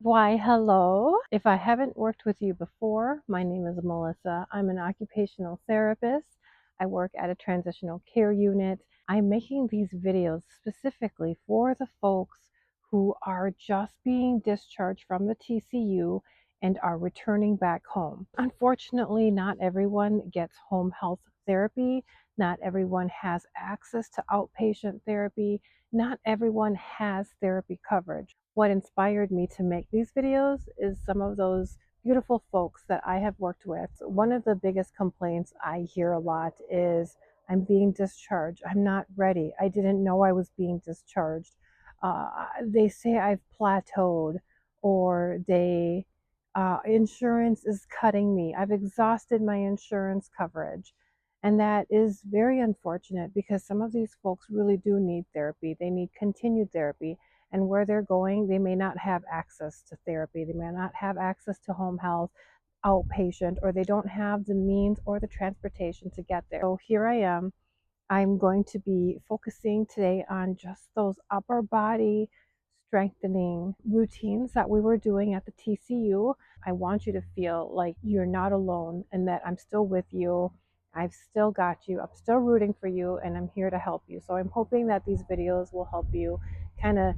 Why, hello. If I haven't worked with you before, my name is Melissa. I'm an occupational therapist. I work at a transitional care unit. I'm making these videos specifically for the folks who are just being discharged from the TCU and are returning back home. Unfortunately, not everyone gets home health therapy. Not everyone has access to outpatient therapy. Not everyone has therapy coverage. What inspired me to make these videos is some of those beautiful folks that I have worked with. One of the biggest complaints I hear a lot is, I'm being discharged. I'm not ready. I didn't know I was being discharged. They say I've plateaued, or insurance is cutting me. I've exhausted my insurance coverage. And that is very unfortunate because some of these folks really do need therapy. They need continued therapy. And where they're going, they may not have access to therapy. They may not have access to home health, outpatient, or they don't have the means or the transportation to get there. So here I am. I'm going to be focusing today on just those upper body strengthening routines that we were doing at the TCU. I want you to feel like you're not alone and that I'm still with you. I've still got you. I'm still rooting for you, and I'm here to help you. So I'm hoping that these videos will help you kind of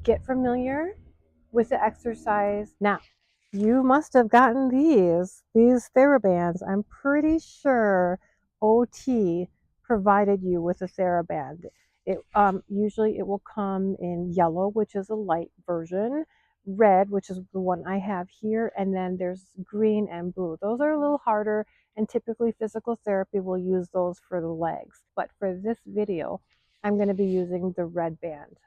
get familiar with the exercise. Now, you must have gotten these TheraBands. I'm pretty sure OT provided you with a TheraBand. Usually it will come in yellow, which is a light version, red, which is the one I have here, and then there's green and blue. Those are a little harder, and typically physical therapy will use those for the legs. But for this video, I'm going to be using the red band.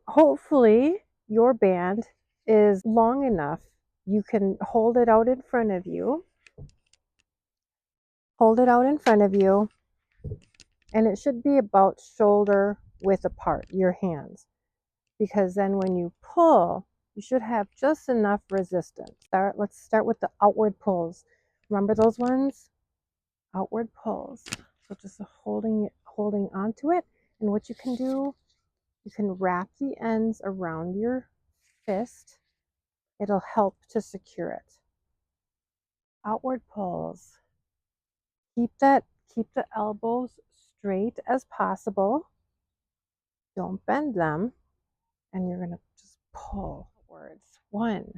Hopefully your band is long enough. You can hold it out in front of you. Hold it out in front of you, and it should be about shoulder width apart, your hands, because then when you pull, you should have just enough resistance. Let's start with the outward pulls. Remember those ones? Outward pulls. So just holding onto it, and what you can do, you can wrap the ends around your fist. It'll help to secure it. Outward pulls. Keep the elbows straight as possible. Don't bend them, and you're gonna just pull outwards. 1,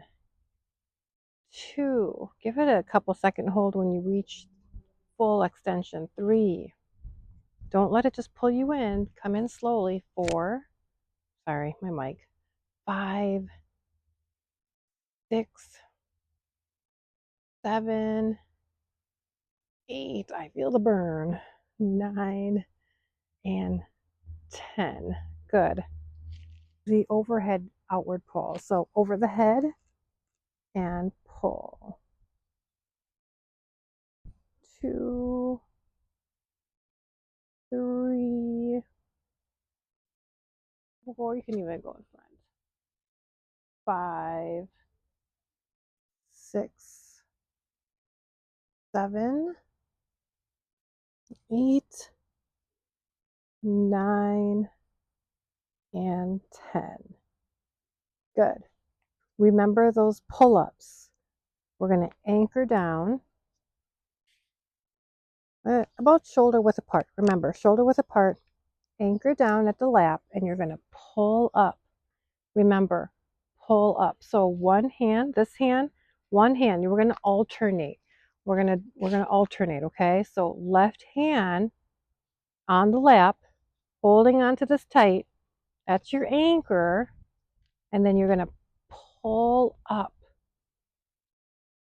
2. Give it a couple second hold when you reach full extension. 3. Don't let it just pull you in. Come in slowly. 4. Sorry, my mic. 5, 6, 7, 8. I feel the burn. 9 and 10. Good. The overhead outward pull. So over the head and pull. 2, 3, 4. You can even go in front. 5, 6, 7, 8, 9, and 10. Good. Remember those pull-ups. We're going to anchor down about shoulder width apart. Remember, shoulder width apart. Anchor down at the lap, and you're going to pull up. Remember, pull up. So one hand, this hand, one hand. We're going to alternate. We're going to alternate, okay? So left hand on the lap, holding onto this tight. That's your anchor. And then you're going to pull up.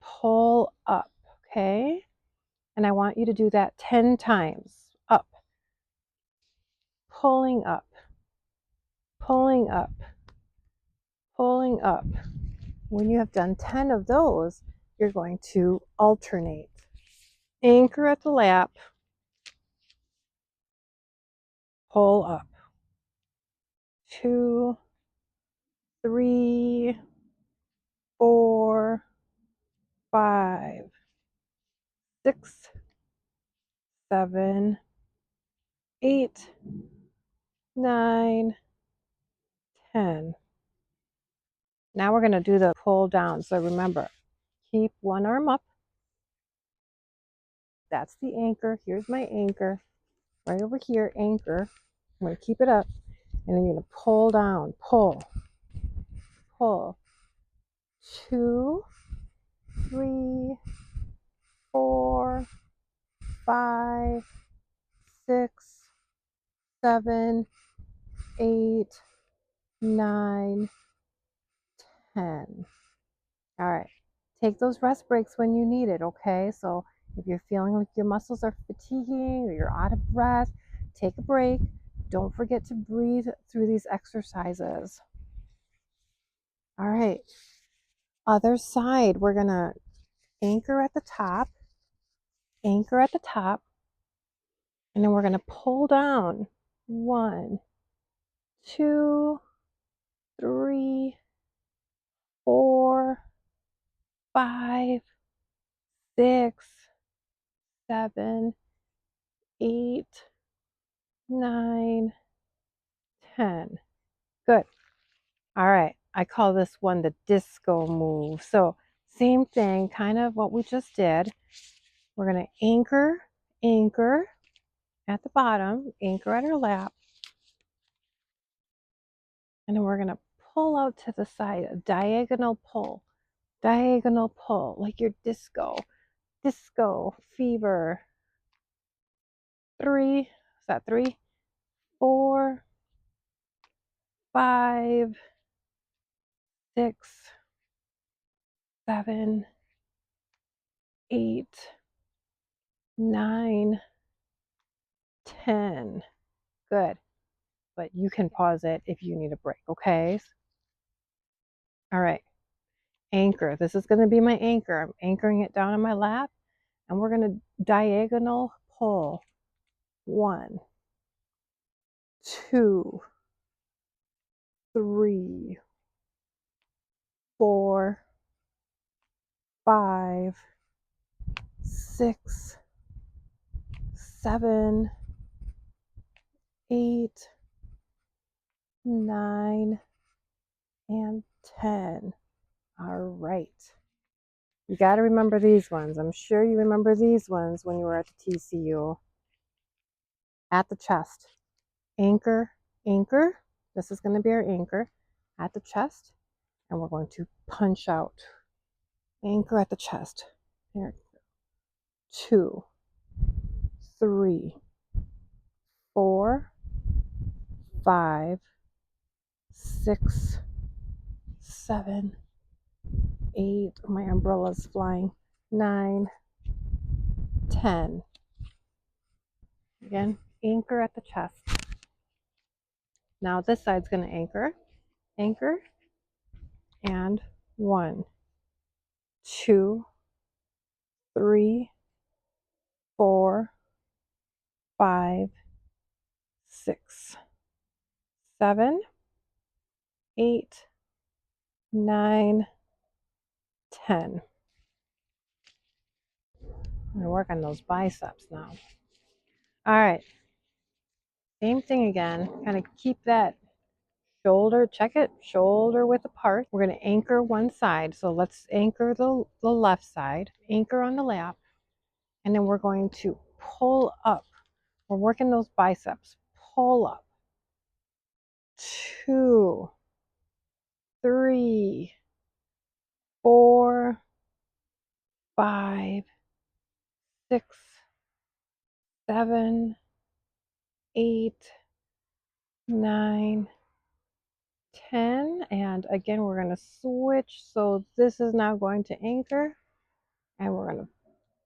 Pull up, okay? And I want you to do that 10 times. Up. Pulling up. Pulling up. Pulling up. When you have done 10 of those, you're going to alternate. Anchor at the lap. Pull up. 2, 3, 4, 5, 6, 7, 8, 9, 10. Now we're going to do the pull down. So remember, keep one arm up. That's the anchor. Here's my anchor. Right over here, anchor. I'm going to keep it up. And then you're going to pull down. Pull. Pull. 2, 3, 4, 5, 6, 7, 8, 9, 10. All right. Take those rest breaks when you need it, okay? So if you're feeling like your muscles are fatiguing or you're out of breath, take a break. Don't forget to breathe through these exercises. All right. Other side, we're going to anchor at the top, anchor at the top, and then we're going to pull down. 1, 2, 3, 4, 5, 6, 7, 8, 9, 10. Good. All right. I call this one the disco move. So same thing, kind of what we just did. We're going to anchor, anchor at the bottom, anchor at our lap. And then we're going to pull out to the side, a diagonal pull, like your disco fever. 3, is that 3, 4, 5, 6, 7, 8, 9, 10. Good. But you can pause it if you need a break, okay? All right. Anchor. This is going to be my anchor. I'm anchoring it down on my lap, and we're going to diagonal pull. 1, 2, 3, 4, 5, 6, 7, 8, 9, and 10. All right. You got to remember these ones. I'm sure you remember these ones when you were at the TCU. At the chest. Anchor, anchor. This is going to be our anchor at the chest. And we're going to punch out. Anchor at the chest. There. 2, 3, 4, 5, 6, 7, 8. My umbrella's flying. 9, 10. Again, anchor at the chest. Now this side's going to anchor, anchor, and 1, 2, 3, 4, 5, 6, 7, 8, 9, 10. I'm going to work on those biceps now. All right. Same thing again. Kind of keep that shoulder, check it, shoulder width apart. We're going to anchor one side. So let's anchor the left side, anchor on the lap, and then we're going to pull up. We're working those biceps. Pull up. 2, 3, 4, 5, 6, 7, 8, 9, 10. And again, we're going to switch. So this is now going to anchor, and we're going to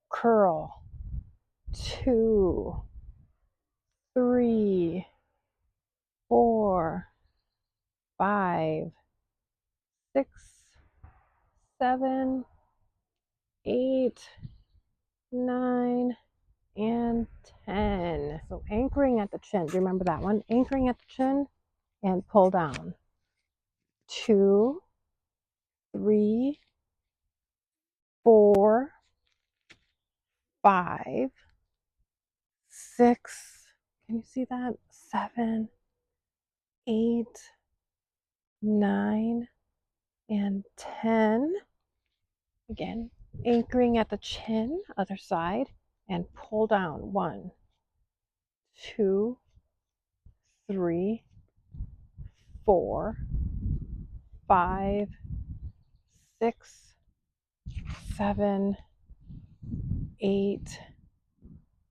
curl. 2, 3, 4, 5, 6, 7, 8, 9, and 10. So anchoring at the chin. Do you remember that one? Anchoring at the chin and pull down. 2, 3, 4, 5, 6. Can you see that? 7, 8, 9, and 10. Again, anchoring at the chin, other side, and pull down. 1, 2, 3, 4, 5, 6, 7, 8,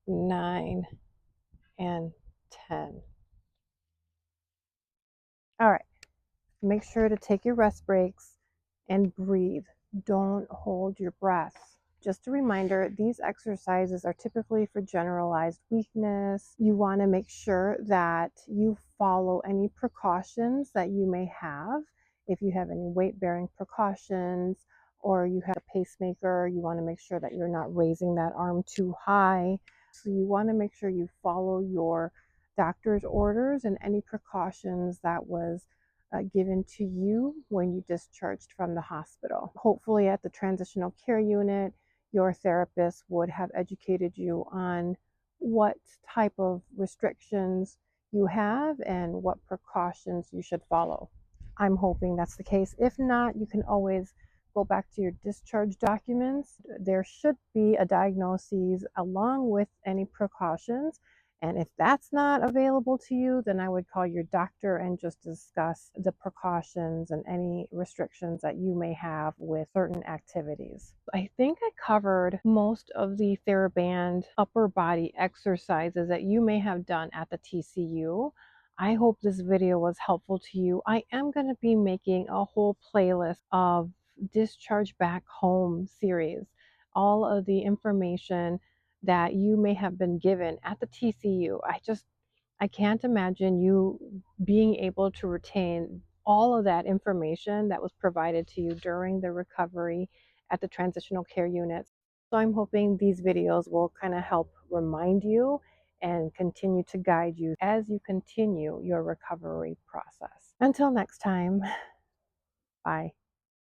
9, and 10. All right, make sure to take your rest breaks and breathe. Don't hold your breath. Just a reminder, these exercises are typically for generalized weakness. You want to make sure that you follow any precautions that you may have. If you have any weight-bearing precautions or you have a pacemaker, you want to make sure that you're not raising that arm too high. So you want to make sure you follow your doctor's orders and any precautions that was given to you when you discharged from the hospital. Hopefully at the transitional care unit, your therapist would have educated you on what type of restrictions you have and what precautions you should follow. I'm hoping that's the case. If not, you can always go back to your discharge documents. There should be a diagnosis along with any precautions. And if that's not available to you, then I would call your doctor and just discuss the precautions and any restrictions that you may have with certain activities. I think I covered most of the TheraBand upper body exercises that you may have done at the TCU. I hope this video was helpful to you. I am going to be making a whole playlist of Discharge Back Home series. All of the information that you may have been given at the TCU. I can't imagine you being able to retain all of that information that was provided to you during the recovery at the transitional care units. So I'm hoping these videos will kind of help remind you and continue to guide you as you continue your recovery process. Until next time, bye.